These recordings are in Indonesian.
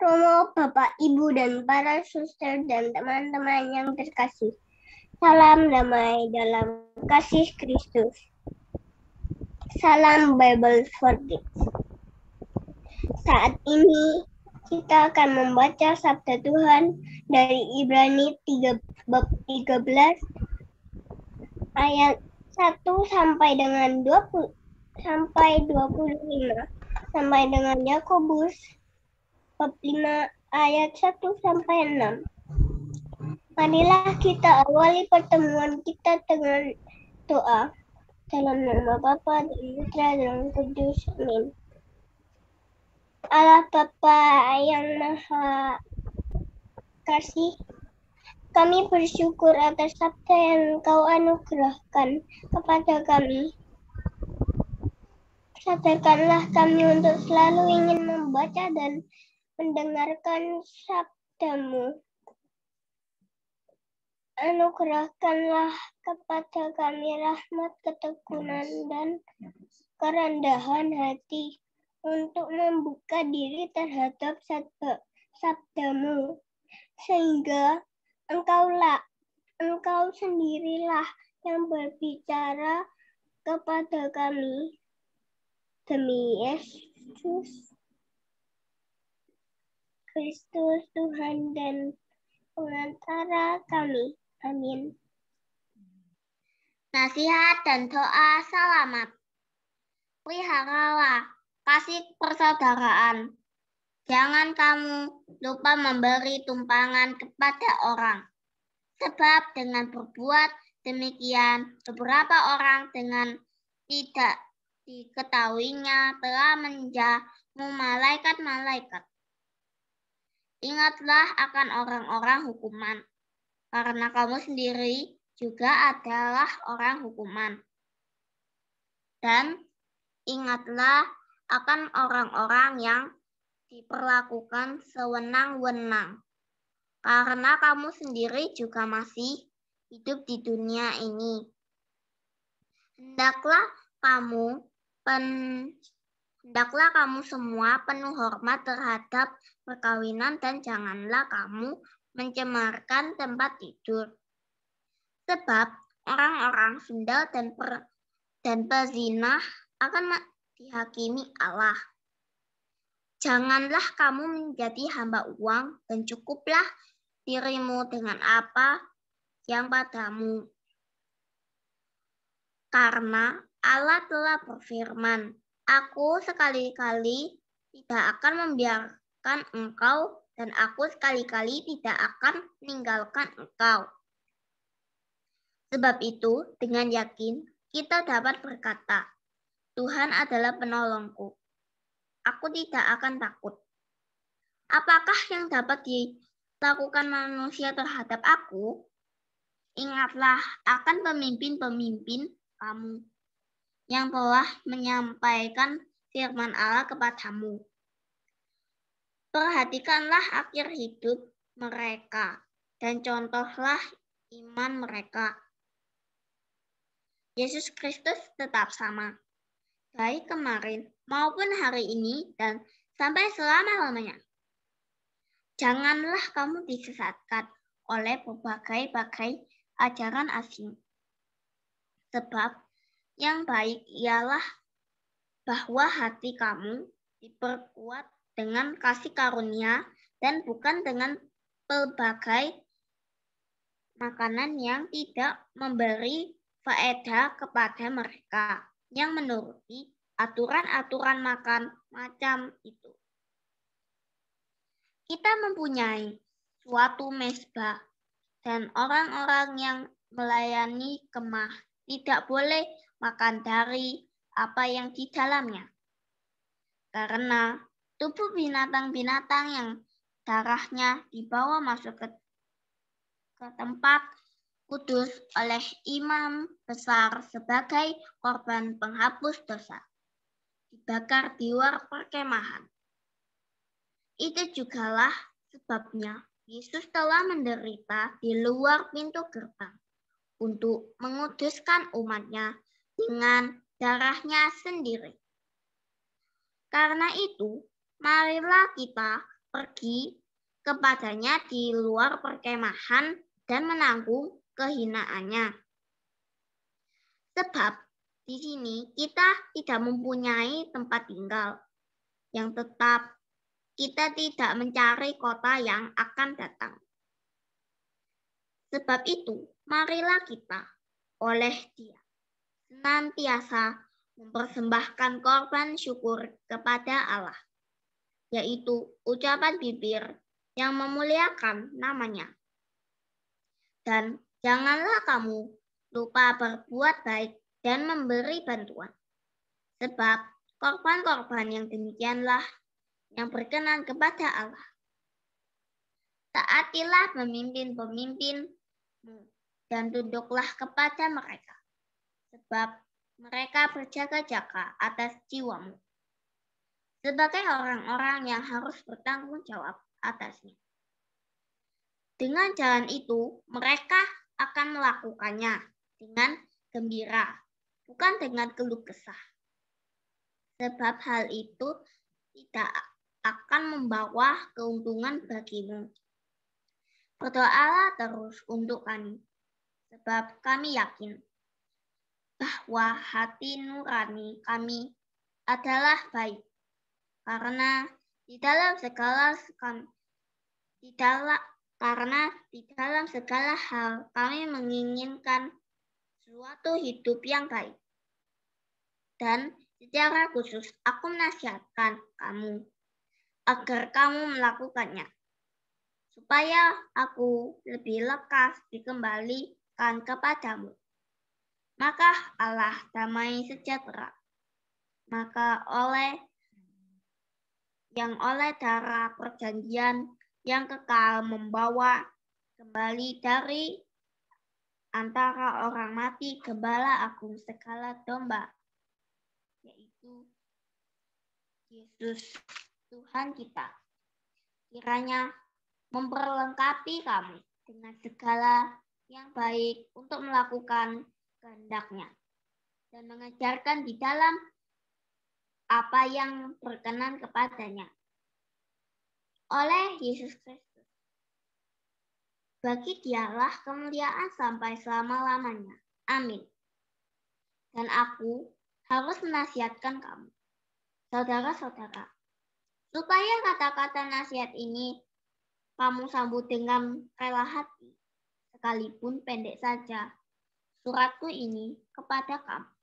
Romo, Bapak, Ibu, dan para suster dan teman-teman yang terkasih. Salam damai dalam kasih Kristus. Salam Bible for Kids. Saat ini kita akan membaca sabda Tuhan dari Ibrani 3 bab 13 ayat 1 sampai dengan 20 sampai 25 sampai dengan Yakobus bab 5 ayat 1 sampai 6. Marilah kita awali pertemuan kita dengan doa. Dalam nama Bapa dan Putra dan Kudus. Amin. Allah Bapa yang Maha Kasih, kami bersyukur atas sabda yang Engkau anugerahkan kepada kami. Sadarkanlah kami untuk selalu ingin membaca dan mendengarkan sabda-Mu. Anugerahkanlah kepada kami rahmat, ketekunan, dan kerendahan hati untuk membuka diri terhadap sabda-Mu, sehingga Engkau sendirilah yang berbicara kepada kami. Demi Yesus Kristus Tuhan dan pengantara kami. Amin. Nasihat dan doa selamat. Peliharalah kasih persaudaraan. Jangan kamu lupa memberi tumpangan kepada orang. Sebab dengan berbuat demikian, beberapa orang dengan tidak diketahuinya telah menjamu malaikat-malaikat. Ingatlah akan orang-orang hukuman, karena kamu sendiri juga adalah orang hukuman. Dan ingatlah akan orang-orang yang diperlakukan sewenang-wenang, karena kamu sendiri juga masih hidup di dunia ini. Hendaklah kamu semua penuh hormat terhadap perkawinan dan janganlah kamu mencemarkan tempat tidur. Sebab orang-orang sundal dan pezinah akan dihakimi Allah. Janganlah kamu menjadi hamba uang dan cukuplah dirimu dengan apa yang padamu. Karena Allah telah berfirman, Aku sekali-kali tidak akan membiarkan engkau dan aku sekali-kali tidak akan meninggalkan engkau. Sebab itu, dengan yakin kita dapat berkata, Tuhan adalah penolongku. Aku tidak akan takut. Apakah yang dapat dilakukan manusia terhadap aku? Ingatlah akan pemimpin-pemimpin kamu yang telah menyampaikan firman Allah kepadamu. Perhatikanlah akhir hidup mereka dan contohlah iman mereka. Yesus Kristus tetap sama, baik kemarin maupun hari ini dan sampai selama-lamanya. Janganlah kamu disesatkan oleh berbagai-bagai ajaran asing. Sebab yang baik ialah bahwa hati kamu diperkuat dengan kasih karunia dan bukan dengan pelbagai makanan yang tidak memberi faedah kepada mereka yang menuruti aturan-aturan makan macam itu. Kita mempunyai suatu mezbah dan orang-orang yang melayani kemah tidak boleh makan dari apa yang di dalamnya. Karena tubuh binatang-binatang yang darahnya dibawa masuk ke tempat kudus oleh imam besar sebagai korban penghapus dosa, dibakar di luar perkemahan. Itu jugalah sebabnya Yesus telah menderita di luar pintu gerbang untuk menguduskan umatnya dengan darahnya sendiri. Karena itu, marilah kita pergi kepadanya di luar perkemahan dan menanggung kehinaannya. Sebab di sini kita tidak mempunyai tempat tinggal yang tetap. Kita tidak mencari kota yang akan datang. Sebab itu, marilah kita oleh Dia senantiasa mempersembahkan korban syukur kepada Allah, yaitu ucapan bibir yang memuliakan namanya. Dan janganlah kamu lupa berbuat baik dan memberi bantuan. Sebab korban-korban yang demikianlah yang berkenan kepada Allah. Taatilah pemimpin-pemimpinmu dan tunduklah kepada mereka. Sebab mereka berjaga-jaga atas jiwamu. Sebagai orang-orang yang harus bertanggung jawab atasnya. Dengan jalan itu, mereka akan melakukannya dengan gembira, bukan dengan keluh kesah. Sebab hal itu tidak akan membawa keuntungan bagimu. Berdoalah terus untuk kami, sebab kami yakin bahwa hati nurani kami adalah baik, karena di dalam segala hal kami menginginkan suatu hidup yang baik. Dan secara khusus aku menasihatkan kamu agar kamu melakukannya, supaya aku lebih lekas dikembalikan kepadamu. Maka Allah damai sejahtera, maka oleh darah perjanjian yang kekal membawa kembali dari antara orang mati Gembala Agung segala domba, yaitu Yesus Tuhan kita. Kiranya memperlengkapi kamu dengan segala yang baik untuk melakukan kehendak-Nya dan mengajarkan di dalam apa yang berkenan kepadanya. Oleh Yesus Kristus. Bagi Dialah kemuliaan sampai selama-lamanya. Amin. Dan aku harus menasihatkan kamu, saudara-saudara, supaya kata-kata nasihat ini kamu sambut dengan rela hati, sekalipun pendek saja. Suratku ini kepada kamu.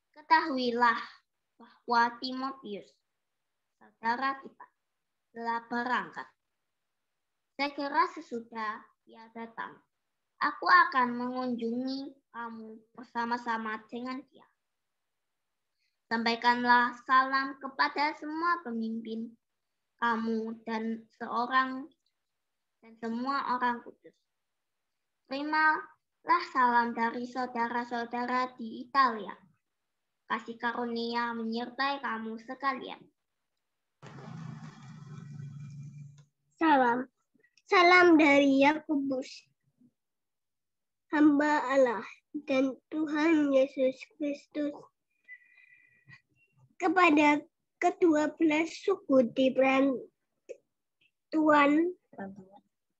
Ketahuilah bahwa Timotius, saudara kita, telah berangkat. Segera sesudah dia datang, aku akan mengunjungi kamu bersama-sama dengan dia. Sampaikanlah salam kepada semua pemimpin kamu dan semua orang kudus. Terimalah salam dari saudara-saudara di Italia. Kasih karunia menyertai kamu sekalian. Salam dari Yakobus, hamba Allah dan Tuhan Yesus Kristus, kepada ke-12 suku di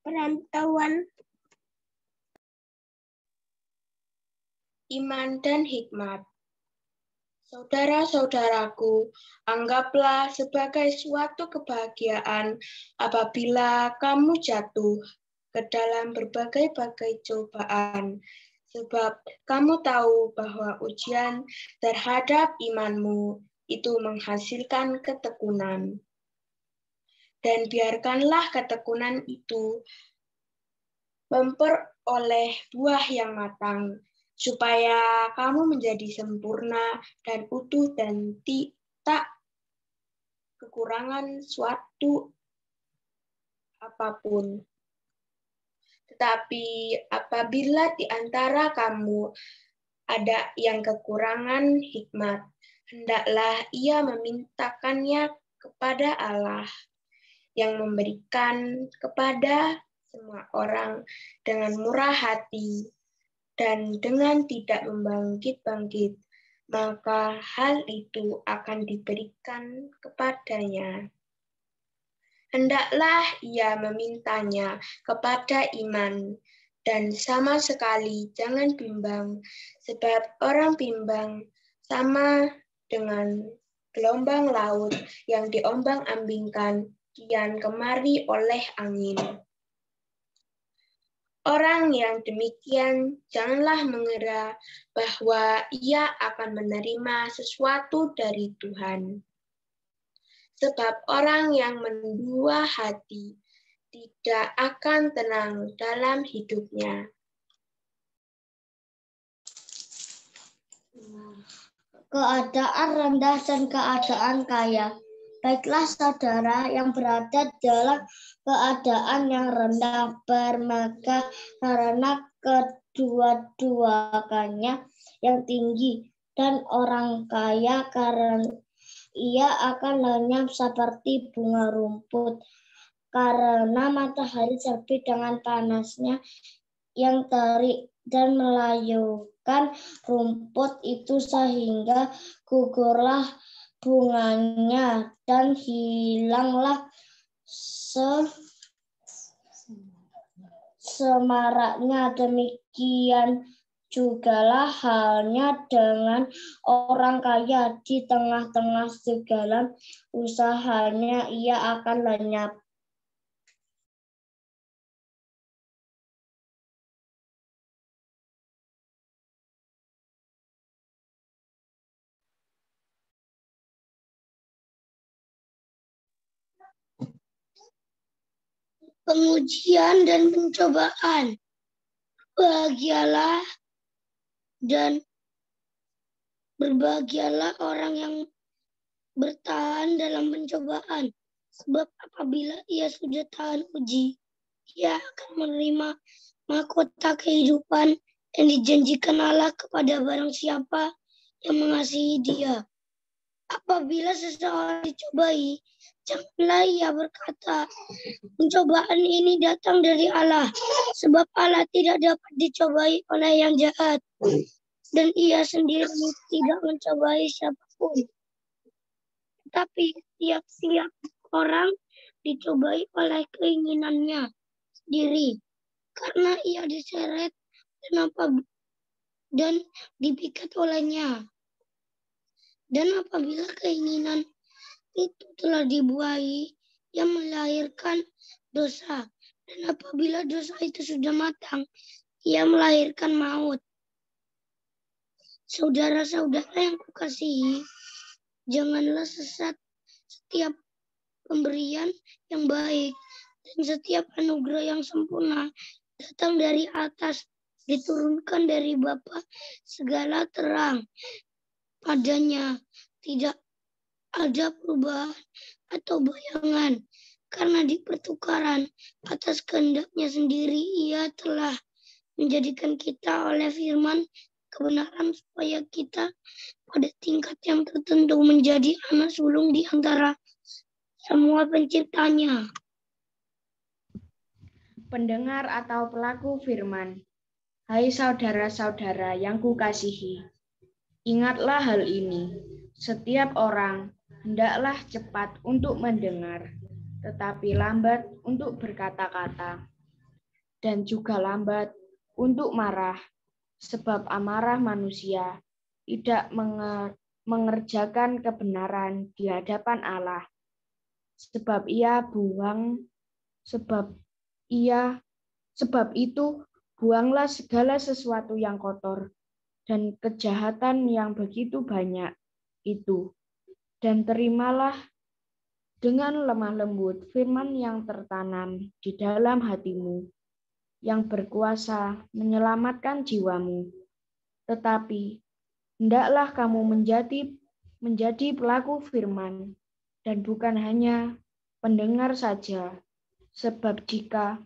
perantauan iman dan hikmat. Saudara-saudaraku, anggaplah sebagai suatu kebahagiaan apabila kamu jatuh ke dalam berbagai-bagai cobaan, sebab kamu tahu bahwa ujian terhadap imanmu itu menghasilkan ketekunan. Dan biarkanlah ketekunan itu memperoleh buah yang matang, supaya kamu menjadi sempurna dan utuh dan tak kekurangan suatu apapun. Tetapi apabila di antara kamu ada yang kekurangan hikmat, hendaklah ia memintakannya kepada Allah, yang memberikan kepada semua orang dengan murah hati dan dengan tidak membangkit-bangkit, maka hal itu akan diberikan kepadanya. hendaklah ia memintanya kepada iman, dan sama sekali jangan bimbang, sebab orang bimbang sama dengan gelombang laut yang diombang-ambingkan kian kemari oleh angin. Orang yang demikian janganlah mengira bahwa ia akan menerima sesuatu dari Tuhan. Sebab orang yang mendua hati tidak akan tenang dalam hidupnya. Keadaan rendah dan keadaan kaya. Baiklah saudara yang berada dalam keadaan yang rendah bermegah karena kedua-duanya yang tinggi, dan orang kaya karena ia akan lenyap seperti bunga rumput, karena matahari terbit dengan panasnya yang terik dan melayukan rumput itu sehingga gugurlah bunganya dan hilanglah semaraknya. Demikian jugalah halnya dengan orang kaya, di tengah-tengah segala usahanya ia akan lenyap. Pengujian dan pencobaan. Berbahagialah orang yang bertahan dalam pencobaan, sebab apabila ia sudah tahan uji, ia akan menerima mahkota kehidupan yang dijanjikan Allah kepada barang siapa yang mengasihi Dia. Apabila seseorang dicobai, janganlah ia berkata, pencobaan ini datang dari Allah, sebab Allah tidak dapat dicobai oleh yang jahat, dan ia sendiri tidak mencobai siapapun. Tapi tiap-tiap orang dicobai oleh keinginannya sendiri, karena ia diseret dan dipikat olehnya. Dan apabila keinginan itu telah dibuahi, ia melahirkan dosa. Dan apabila dosa itu sudah matang, ia melahirkan maut. Saudara-saudara yang kukasihi, janganlah sesat. Setiap pemberian yang baik dan setiap anugerah yang sempurna datang dari atas, diturunkan dari Bapa segala terang. Padanya tidak ada perubahan atau bayangan, karena di pertukaran atas kehendaknya sendiri ia telah menjadikan kita oleh firman kebenaran, supaya kita pada tingkat yang tertentu menjadi anak sulung di antara semua penciptanya. Pendengar atau pelaku firman, hai saudara-saudara yang kukasihi, ingatlah hal ini, setiap orang hendaklah cepat untuk mendengar, tetapi lambat untuk berkata-kata, dan juga lambat untuk marah, sebab amarah manusia tidak mengerjakan kebenaran di hadapan Allah. Sebab itu buanglah segala sesuatu yang kotor dan kejahatan yang begitu banyak itu, dan terimalah dengan lemah lembut firman yang tertanam di dalam hatimu, yang berkuasa menyelamatkan jiwamu. Tetapi hendaklah kamu menjadi pelaku firman, dan bukan hanya pendengar saja, sebab jika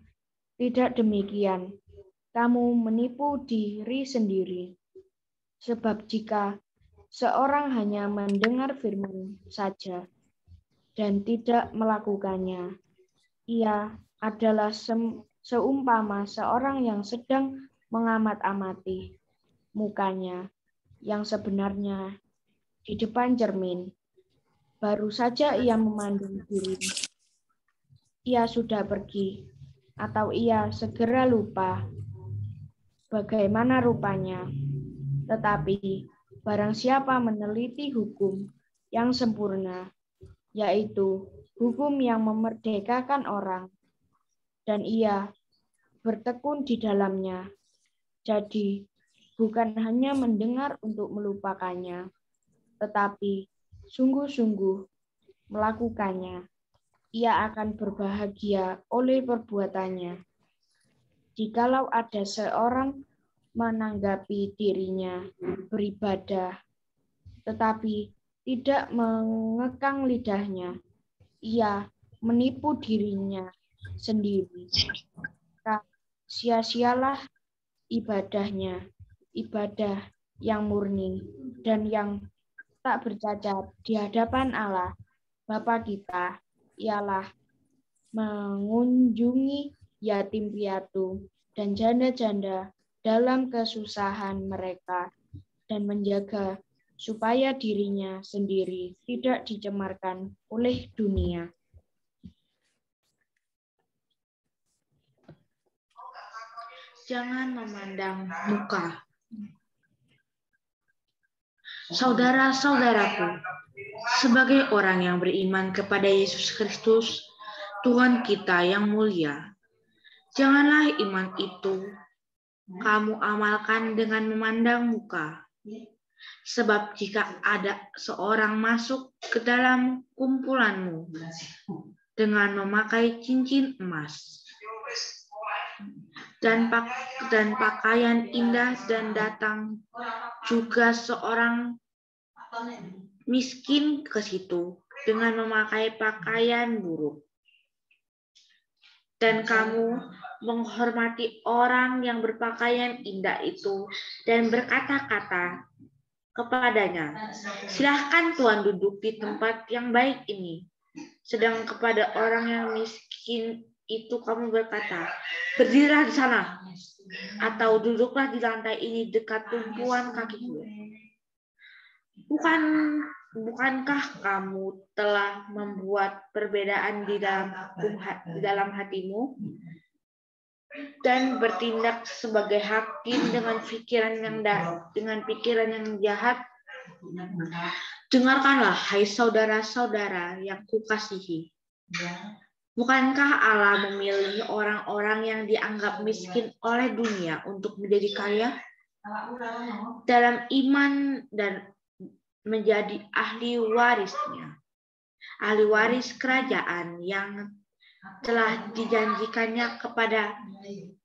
tidak demikian, kamu menipu diri sendiri. Sebab jika seorang hanya mendengar firman saja dan tidak melakukannya, ia adalah seumpama seorang yang sedang mengamat-amati mukanya yang sebenarnya di depan cermin. Baru saja ia memandang diri ia sudah pergi, atau ia segera lupa bagaimana rupanya. Tetapi barang siapa meneliti hukum yang sempurna, yaitu hukum yang memerdekakan orang, dan ia bertekun di dalamnya, jadi bukan hanya mendengar untuk melupakannya, tetapi sungguh-sungguh melakukannya, ia akan berbahagia oleh perbuatannya. Jikalau ada seorang menanggapi dirinya beribadah, tetapi tidak mengekang lidahnya, ia menipu dirinya sendiri. Maka sia-sialah ibadahnya, ibadah yang murni dan yang tak bercacat di hadapan Allah Bapa kita, ialah mengunjungi yatim piatu dan janda-janda dalam kesusahan mereka dan menjaga supaya dirinya sendiri tidak dicemarkan oleh dunia. Jangan memandang muka. Saudara-saudaraku, sebagai orang yang beriman kepada Yesus Kristus, Tuhan kita yang mulia, janganlah iman itu kamu amalkan dengan memandang muka. Sebab jika ada seorang masuk ke dalam kumpulanmu dengan memakai cincin emas dan pakaian indah, dan datang juga seorang miskin ke situ dengan memakai pakaian buruk, dan kamu menghormati orang yang berpakaian indah itu dan berkata-kata kepadanya, "Silahkan Tuhan duduk di tempat yang baik ini." Sedang kepada orang yang miskin itu kamu berkata, "Berdirilah di sana," atau "Duduklah di lantai ini dekat tumpuan kakiku." Bukankah kamu telah membuat perbedaan di dalam hatimu dan bertindak sebagai hakim dengan pikiran yang jahat? Dengarkanlah, hai saudara-saudara yang kukasihi. Bukankah Allah memilih orang-orang yang dianggap miskin oleh dunia untuk menjadi kaya dalam iman dan menjadi ahli warisnya, ahli waris kerajaan yang telah dijanjikannya kepada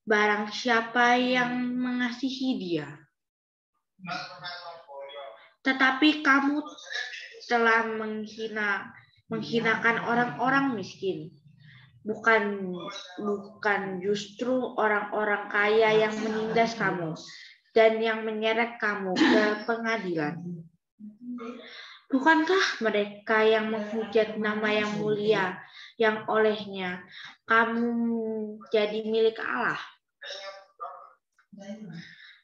barang siapa yang mengasihi Dia? Tetapi kamu telah menghinakan orang-orang miskin. Bukan justru orang-orang kaya yang menindas kamu dan yang menyeret kamu ke pengadilan. Bukankah mereka yang menghujat nama yang mulia yang olehnya kamu jadi milik Allah?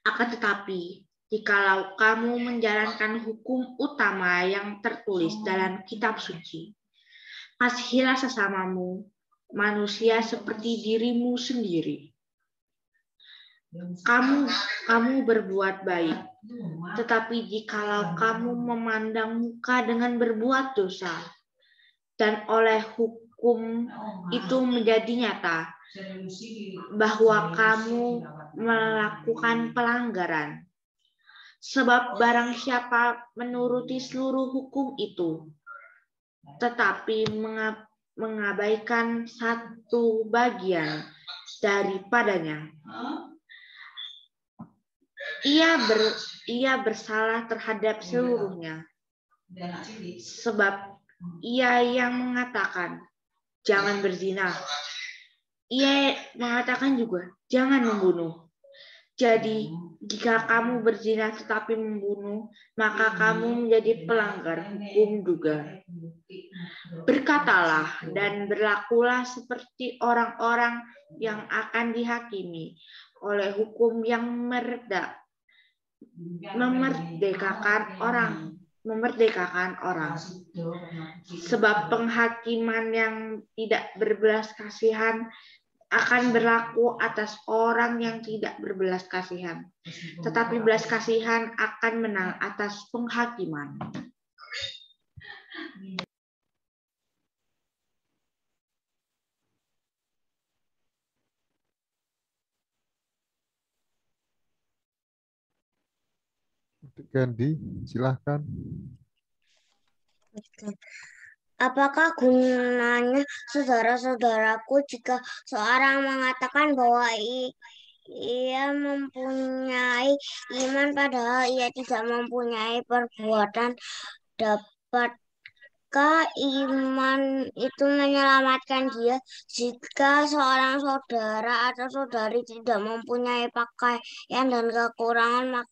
Akan tetapi, jikalau kamu menjalankan hukum utama yang tertulis dalam kitab suci, kasihilah sesamamu manusia seperti dirimu sendiri. Kamu berbuat baik, tetapi jikalau kamu memandang muka dengan berbuat dosa, dan oleh hukum itu menjadi nyata bahwa kamu melakukan pelanggaran, sebab barang siapa menuruti seluruh hukum itu, tetapi mengabaikan satu bagian daripadanya, ia bersalah terhadap seluruhnya. Sebab ia yang mengatakan, "Jangan berzina," ia mengatakan juga, "Jangan membunuh." Jadi, jika kamu berzina tetapi membunuh, maka kamu menjadi pelanggar hukum juga. Berkatalah dan berlakulah seperti orang-orang yang akan dihakimi oleh hukum yang memerdekakan orang, memerdekakan orang. Sebab penghakiman yang tidak berbelas kasihan akan berlaku atas orang yang tidak berbelas kasihan. Tetapi belas kasihan akan menang atas penghakiman. Candy, silahkan. Apakah gunanya saudara-saudaraku jika seorang mengatakan bahwa ia mempunyai iman padahal ia tidak mempunyai perbuatan? Dapatkah iman itu menyelamatkan dia? Jika seorang saudara atau saudari tidak mempunyai pakaian dan kekurangan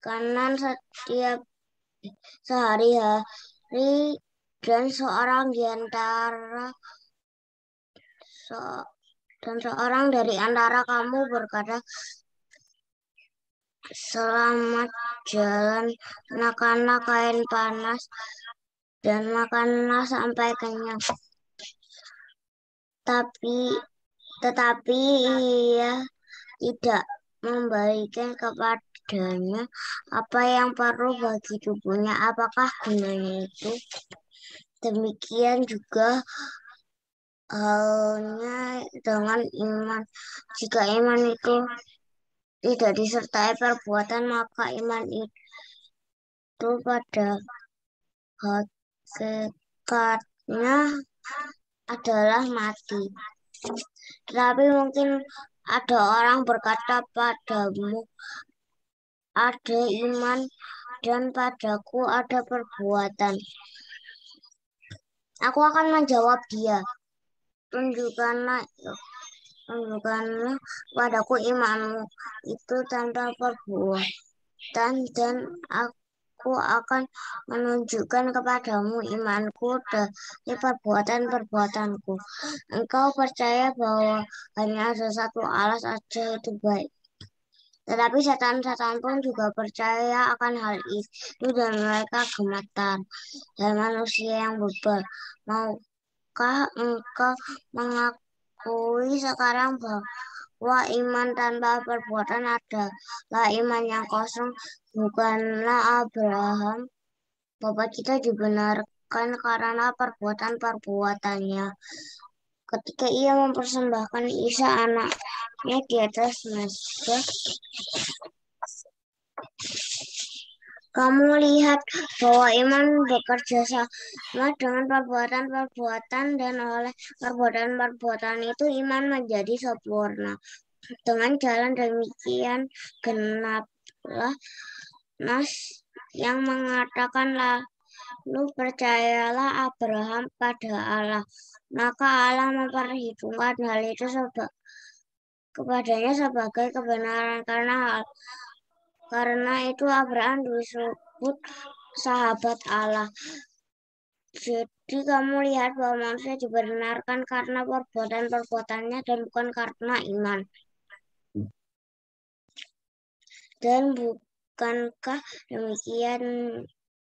makanan setiap sehari-hari, dan seorang dari antara kamu berkata, selamat jalan, kenakanlah kain panas dan makanlah sampai kenyang. Tetapi ia tidak membagikan kepadanya apa yang perlu bagi tubuhnya. Apakah gunanya itu? Demikian juga halnya dengan iman. Jika iman itu tidak disertai perbuatan, maka iman itu pada hakikatnya adalah mati. Tetapi mungkin ada orang berkata padamu, ada iman, dan padaku ada perbuatan. Aku akan menjawab dia, tunjukkanlah padaku imanmu itu tanpa perbuatan, dan aku akan menunjukkan kepadamu imanku dari perbuatan-perbuatanku. Engkau percaya bahwa hanya ada satu Allah saja, itu baik. Tetapi setan-setan pun juga percaya akan hal itu, dan mereka gemetar. Dan manusia yang bebal, maukah engkau mengakui sekarang bahwa iman tanpa perbuatan adalah iman yang kosong? Bukanlah Abraham, Bapa kita, dibenarkan karena perbuatan-perbuatannya ketika ia mempersembahkan Isa anaknya di atas mezbah. Kamu lihat bahwa iman bekerja sama dengan perbuatan-perbuatan, dan oleh perbuatan-perbuatan itu iman menjadi sempurna. Dengan jalan demikian genaplah nas yang mengatakan, lalu percayalah Abraham pada Allah, maka Allah memperhitungkan hal itu kepadanya sebagai kebenaran. Karena itu Abraham disebut sahabat Allah. Jadi kamu lihat bahwa manusia dibenarkan karena perbuatan-perbuatannya dan bukan karena iman. Dan bukankah demikian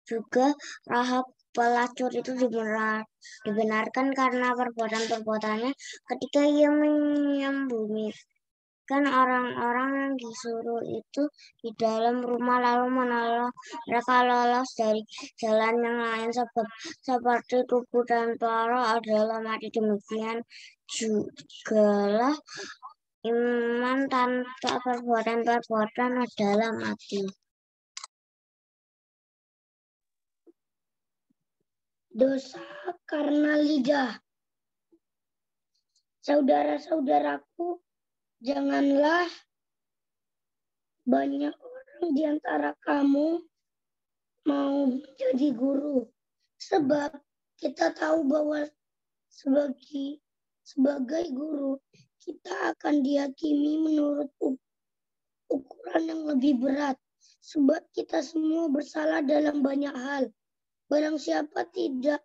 juga Rahab pelacur itu dibenarkan karena perbuatan-perbuatannya ketika ia menyembunyikan orang-orang yang disuruh itu di dalam rumah, lalu menolong mereka lolos dari jalan yang lain, sebab seperti tubuh tanpa roh adalah mati, demikian jugalah iman tanpa perbuatan-perbuatan adalah mati. Dosa karena lidah. Saudara-saudaraku, janganlah banyak orang di antara kamu mau menjadi guru, sebab kita tahu bahwa sebagai guru kita akan dihakimi menurut ukuran yang lebih berat, sebab kita semua bersalah dalam banyak hal. Barang siapa tidak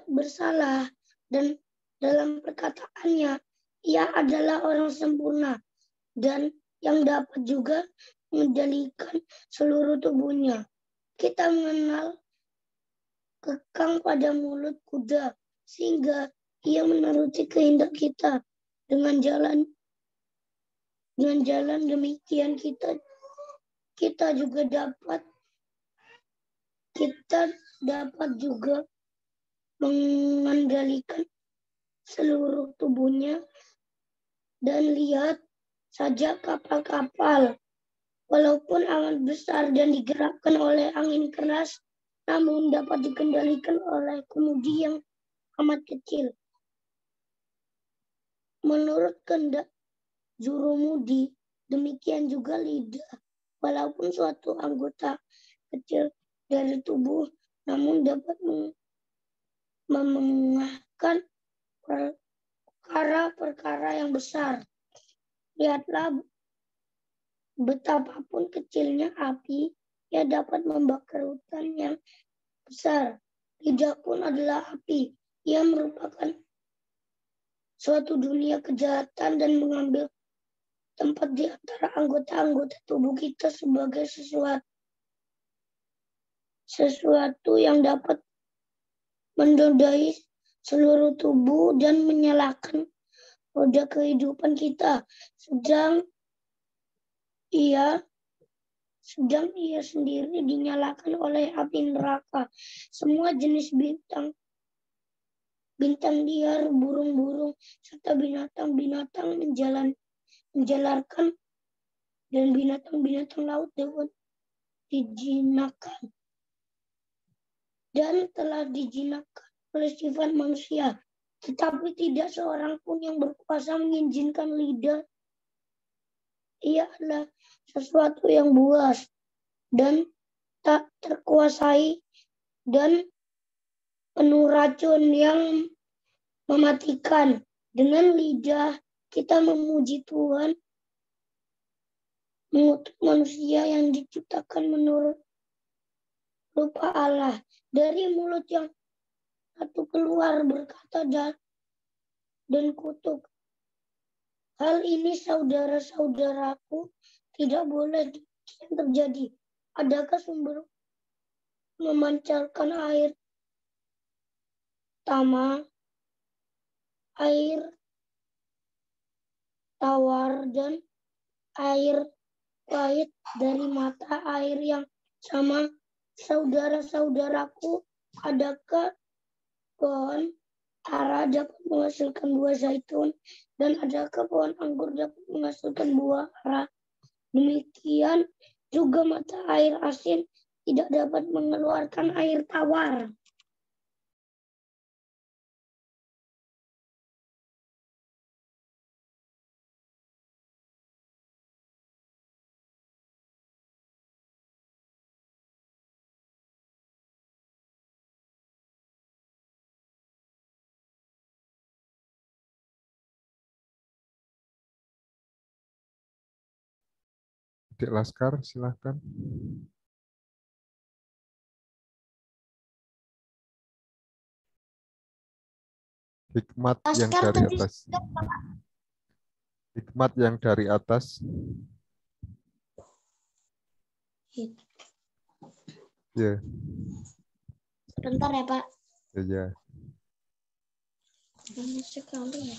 bersalah dan dalam perkataannya, ia adalah orang sempurna dan yang dapat juga mengendalikan seluruh tubuhnya. Kita mengenal kekang pada mulut kuda, sehingga ia menuruti kehendak kita. Dengan jalan demikian kita dapat juga mengendalikan seluruh tubuhnya. Dan lihat saja kapal-kapal, walaupun amat besar dan digerakkan oleh angin keras, namun dapat dikendalikan oleh kemudi yang amat kecil. Menurut kehendak jurumudi, demikian juga lidah, walaupun suatu anggota kecil dari tubuh, namun dapat memengahkan perkara-perkara yang besar. Lihatlah betapapun kecilnya api, ia dapat membakar hutan yang besar. Lidah pun adalah api. Ia merupakan suatu dunia kejahatan dan mengambil tempat di antara anggota-anggota tubuh kita sebagai sesuatu yang dapat menodai seluruh tubuh dan menyalakan roda kehidupan kita. Sedang ia sendiri dinyalakan oleh api neraka. Semua jenis bintang liar, burung-burung, serta binatang-binatang menjalarkan, dan binatang-binatang laut dapat dijinakkan dan telah dijinakkan oleh sifat manusia. Tetapi tidak seorang pun yang berkuasa mengizinkan lidah. Ia adalah sesuatu yang buas dan tak terkuasai dan penuh racun yang mematikan. Dengan lidah kita memuji Tuhan, mengutuk manusia yang diciptakan menurut rupa Allah. Dari mulut yang satu keluar berkata dan kutuk. Hal ini saudara-saudaraku tidak boleh terjadi. Adakah sumber memancarkan air tawar dan air pahit dari mata air yang sama? Saudara-saudaraku, adakah pohon ara dapat menghasilkan buah zaitun, dan adakah pohon anggur dapat menghasilkan buah ara? Demikian juga mata air asin tidak dapat mengeluarkan air tawar. Adik Laskar, silahkan. Hikmat yang dari atas. Hikmat yang dari atas. Ya. Sebentar ya, Pak. Ya. Sekali ya.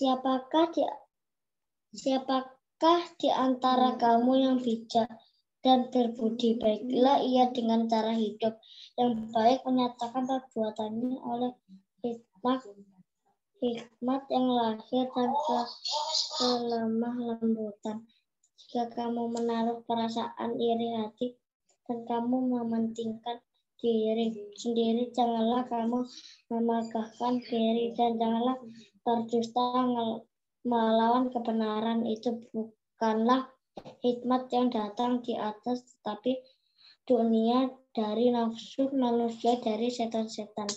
Siapakah di antara kamu yang bijak dan berbudi? Baiklah ia dengan cara hidup yang baik menyatakan perbuatannya oleh hikmat yang lahir dan kelemah lembutan. Jika kamu menaruh perasaan iri hati dan kamu mementingkan diri sendiri, janganlah kamu memegahkan diri dan janganlah berdusta melawan kebenaran. Itu bukanlah hikmat yang datang di atas, tetapi dunia dari nafsu manusia, dari setan-setan.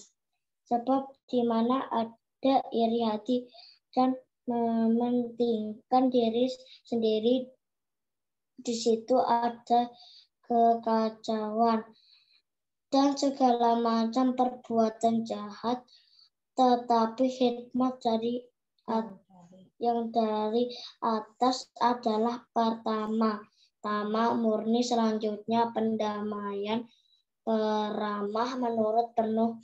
Sebab di mana ada iri hati dan mementingkan diri sendiri. Di situ ada kekacauan dan segala macam perbuatan jahat, tetapi hikmat yang dari atas adalah pertama murni, selanjutnya pendamaian, peramah, menurut, penuh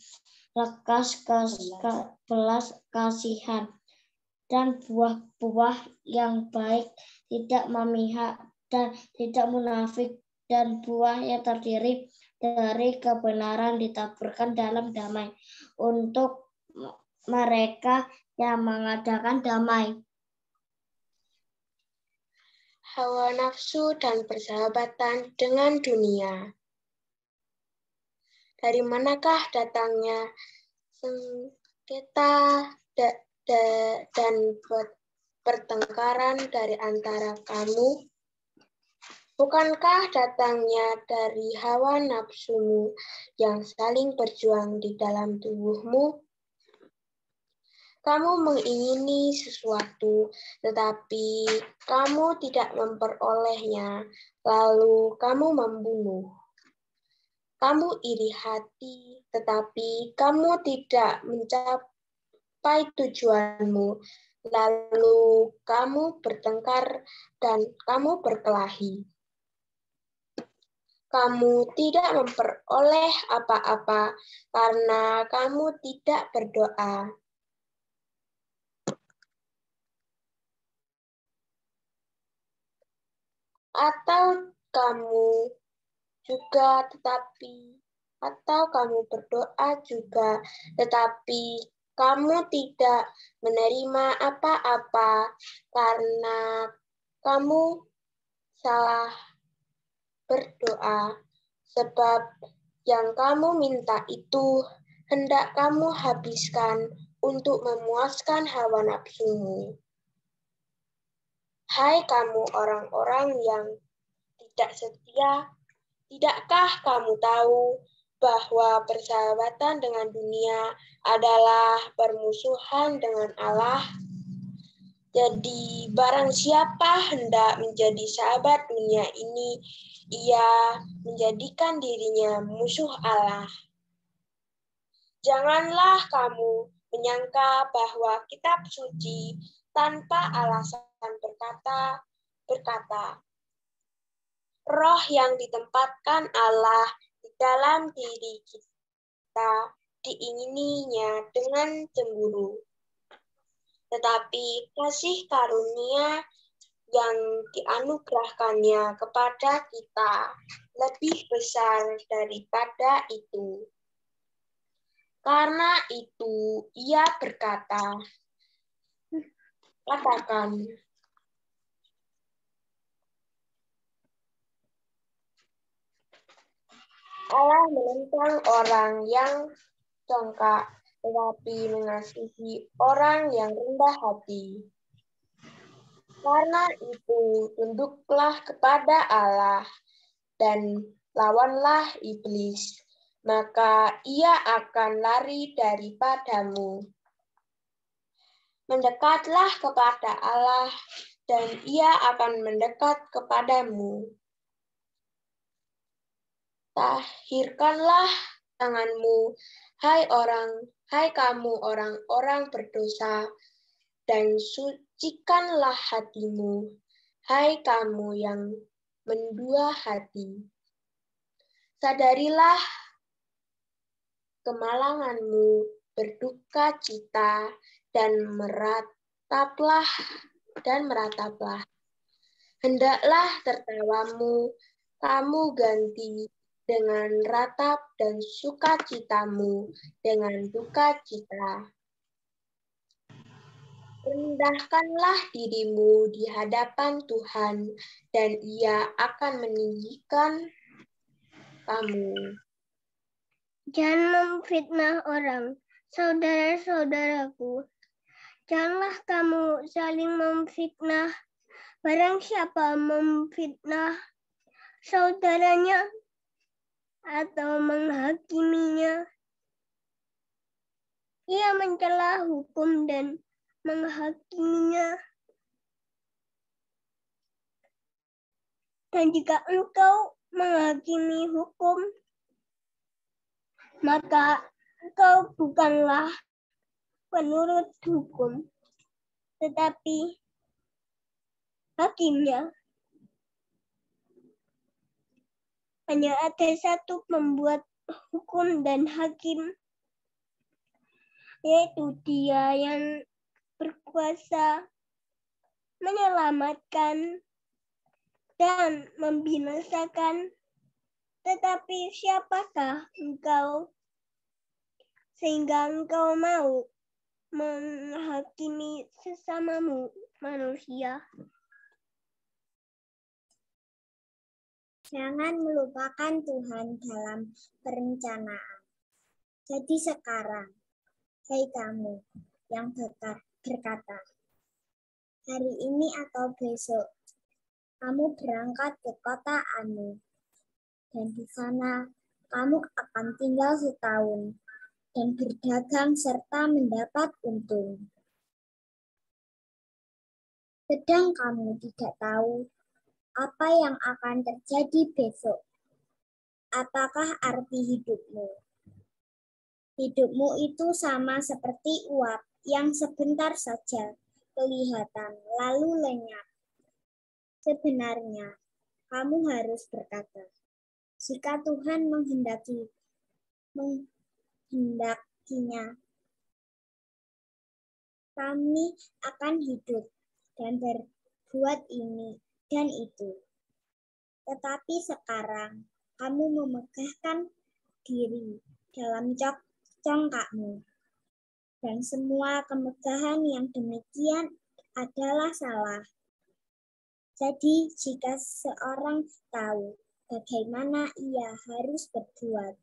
belas kasihan, dan buah-buah yang baik, tidak memihak dan tidak munafik, dan buah yang terdiri dari kebenaran ditaburkan dalam damai untuk mereka yang mengadakan damai. Hawa nafsu dan persahabatan dengan dunia. Dari manakah datangnya sengketa dan pertengkaran dari antara kamu? Bukankah datangnya dari hawa nafsumu yang saling berjuang di dalam tubuhmu? Kamu mengingini sesuatu, tetapi kamu tidak memperolehnya, lalu kamu membunuh. Kamu iri hati, tetapi kamu tidak mencapai tujuanmu, lalu kamu bertengkar dan kamu berkelahi. Kamu tidak memperoleh apa-apa karena kamu tidak berdoa. Atau kamu berdoa juga, tetapi kamu tidak menerima apa-apa karena kamu salah berdoa, sebab yang kamu minta itu hendak kamu habiskan untuk memuaskan hawa nafsumu. Hai kamu orang-orang yang tidak setia, tidakkah kamu tahu bahwa persahabatan dengan dunia adalah permusuhan dengan Allah? Jadi barang siapa hendak menjadi sahabat dunia ini, ia menjadikan dirinya musuh Allah. Janganlah kamu menyangka bahwa kitab suci tanpa alasan berkata, roh yang ditempatkan Allah di dalam diri kita diingininya dengan cemburu. Tetapi kasih karunia yang dianugerahkannya kepada kita lebih besar daripada itu. Karena itu ia berkata, katakan, Allah menentang orang yang congkak, tetapi mengasihi orang yang rendah hati. Karena itu, tunduklah kepada Allah dan lawanlah iblis, maka ia akan lari daripadamu. Mendekatlah kepada Allah, dan ia akan mendekat kepadamu. Tahirkanlah tanganmu, hai kamu orang-orang berdosa, dan sucikanlah hatimu, hai kamu yang mendua hati. Sadarilah kemalanganmu, berduka cita, dan merataplah. Hendaklah tertawamu, kamu ganti dengan ratap, dan sukacitamu dengan duka cita. Rendahkanlah dirimu di hadapan Tuhan, dan Ia akan meninggikan kamu. Jangan memfitnah orang, saudara-saudaraku. Janganlah kamu saling memfitnah. Barang siapa memfitnah saudaranya atau menghakiminya, ia mencela hukum dan menghakiminya. Dan jika engkau menghakimi hukum, maka engkau bukanlah penurut hukum, tetapi hakimnya. Hanya ada satu pembuat hukum dan hakim, yaitu Dia yang berkuasa menyelamatkan dan membinasakan. Tetapi siapakah engkau sehingga engkau mau menghakimi sesamamu manusia? Jangan melupakan Tuhan dalam perencanaan. Jadi sekarang, hai kamu yang berkata, hari ini atau besok, kamu berangkat ke kota Anu, dan di sana kamu akan tinggal setahun dan berdagang serta mendapat untung. Sedang kamu tidak tahu apa yang akan terjadi besok. Apakah arti hidupmu? Hidupmu itu sama seperti uap yang sebentar saja kelihatan lalu lenyap. Sebenarnya, kamu harus berkata, jika Tuhan menghendakinya, kami akan hidup dan berbuat ini dan itu. Tetapi sekarang, kamu memegahkan diri dalam congkakmu. Dan semua kemegahan yang demikian adalah salah. Jadi, jika seorang tahu bagaimana ia harus berbuat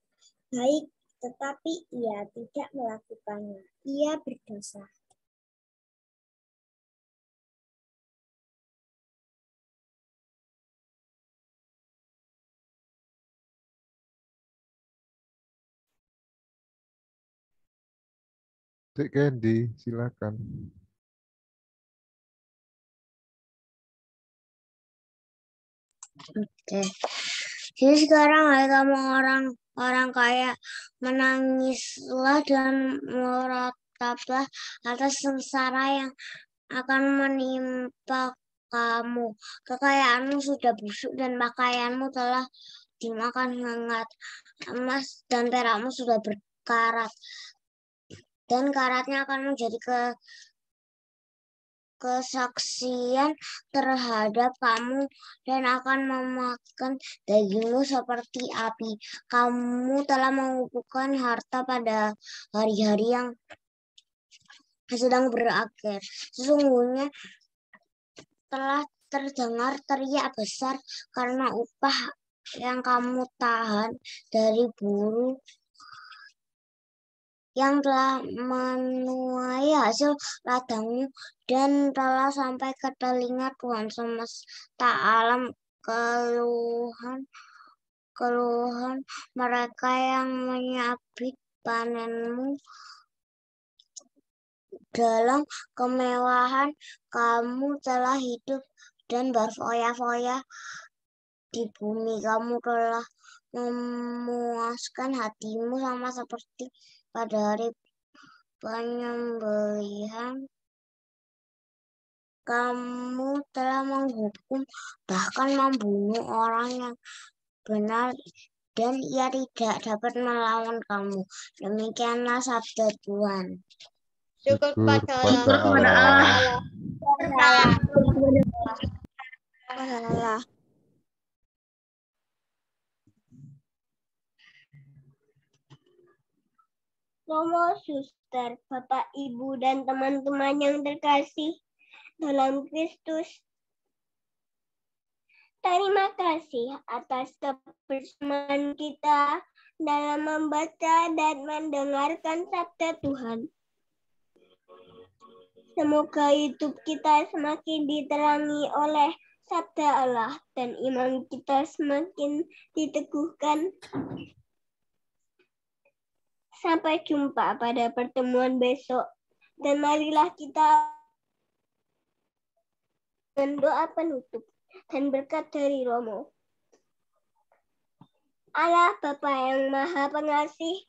baik, tetapi ia tidak melakukannya, ia berdosa. Cik Candy, silakan. Oke. Jadi sekarang hai kamu orang kaya, menangislah dan merataplah atas sengsara yang akan menimpa kamu. Kekayaanmu sudah busuk dan pakaianmu telah dimakan hangat. Emas dan perakmu sudah berkarat, dan karatnya akan menjadi kesaksian terhadap kamu dan akan memakan dagingmu seperti api. Kamu telah mengumpulkan harta pada hari-hari yang sedang berakhir. Sesungguhnya telah terdengar teriak besar karena upah yang kamu tahan dari buruh yang telah menuai hasil ladangmu, dan telah sampai ke telinga Tuhan semesta alam keluhan mereka yang menyabit panenmu. Dalam kemewahan kamu telah hidup dan berfoya-foya di bumi. Kamu telah memuaskan hatimu sama seperti pada hari penyembelihan. Kamu telah menghukum bahkan membunuh orang yang benar, dan ia tidak dapat melawan kamu. Demikianlah sabda Tuhan. Syukur kepada Allah. Romo, suster, Bapak, Ibu, dan teman-teman yang terkasih dalam Kristus, terima kasih atas kebersamaan kita dalam membaca dan mendengarkan sabda Tuhan. Semoga hidup kita semakin diterangi oleh sabda Allah dan iman kita semakin diteguhkan. Sampai jumpa pada pertemuan besok. Dan marilah kita berdoa penutup dan berkat dari Romo. Allah Bapa yang Maha Pengasih,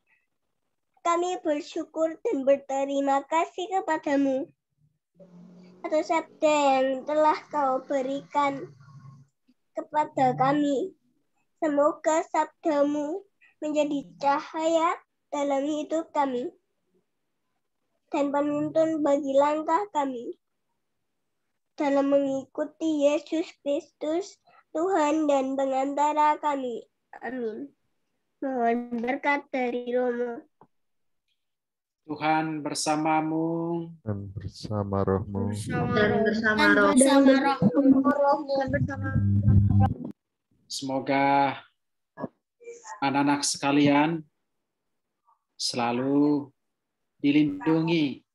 kami bersyukur dan berterima kasih kepadamu atas sabda yang telah kau berikan kepada kami. Semoga sabdamu menjadi cahaya dalam hidup kami dan penuntun bagi langkah kami dalam mengikuti Yesus Kristus, Tuhan dan pengantara kami. Amin. Mohon berkat dari Romo. Tuhan bersamamu Dan bersama rohmu. Dan bersama roh. Semoga anak-anak sekalian selalu dilindungi,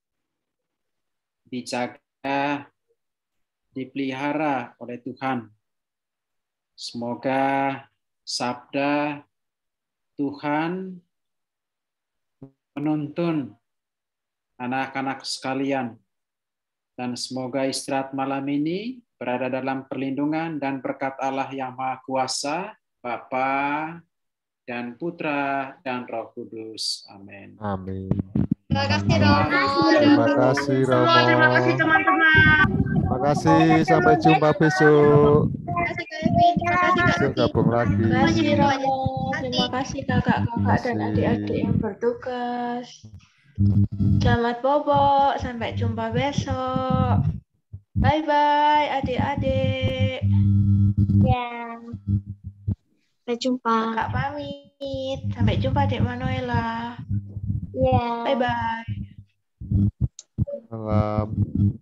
dijaga, dipelihara oleh Tuhan. Semoga sabda Tuhan menuntun anak-anak sekalian, dan semoga istirahat malam ini berada dalam perlindungan dan berkat Allah yang Maha Kuasa, Bapa dan Putra dan Roh Kudus. Amin. Amin. Terima kasih Romo. Terima kasih Romo. Terima kasih teman-teman. Terima kasih. Sampai jumpa besok. Terima kasih Kak Evi. Terima kasih Kak Besok gabung lagi. Terima kasih Romo. Terima kasih kakak-kakak dan adik-adik yang bertugas. Selamat bobo. Sampai jumpa besok. Bye-bye adik-adik. Ya. Sampai jumpa. Kakak pamit. Sampai jumpa Dek Manuela. Ya. Bye-bye. Malam.